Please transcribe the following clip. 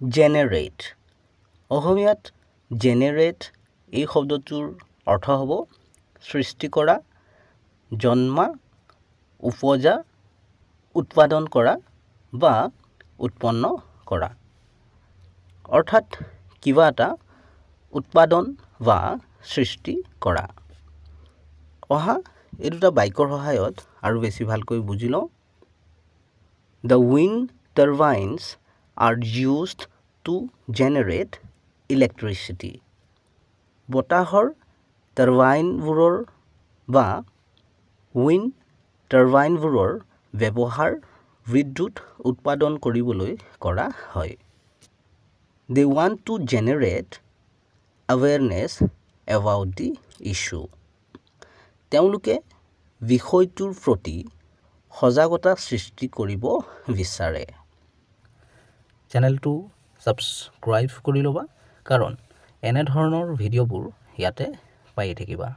Generate অসমীয়াত generate এই শব্দটোৰ অৰ্থ হ'ব সৃষ্টি কৰা জন্মা উপজা উৎপাদন কৰা বা উৎপন্ন কৰা অৰ্থাৎ কিবা এটা উৎপাদন বা সৃষ্টি কৰা অহা এই দুটা বাক্যৰ সহায়ত আৰু বেছি ভালকৈ বুজি লওঁ The wind turbines are used to generate electricity. বতাহৰ টাৰবাইনবোৰৰ বা উইণ্ড টাৰবাইনবোৰৰ ব্যৱহাৰ বিদ্যুৎ উৎপাদন কৰিবলৈ কৰা হয় They want to generate awareness about the issue. তেওঁলোকে বিষয়টোৰ প্ৰতি সজাগতা সৃষ্টি কৰিব বিচাৰে চেনেলটো ছাবস্ক্ৰাইব কৰি ল'বা কাৰণ এনে ধৰণৰ ভিডিঅ'বোৰ ইয়াতে পাই থাকিবা